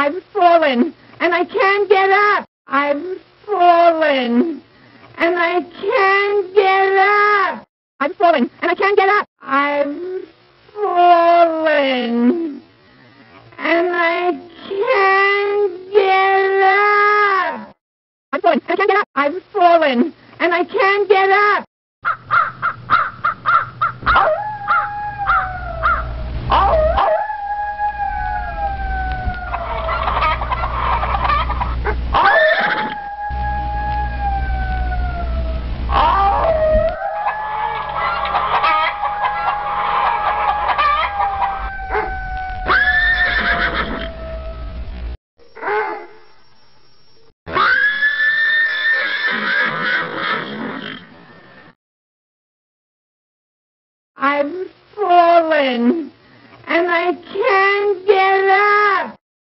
I've fallen, and I can't get up. I've fallen, and I can't get up. I've fallen, and I can't get up. I've fallen, and I can't get up. I've fallen, and I can't get up. I've fallen, and I can't get up.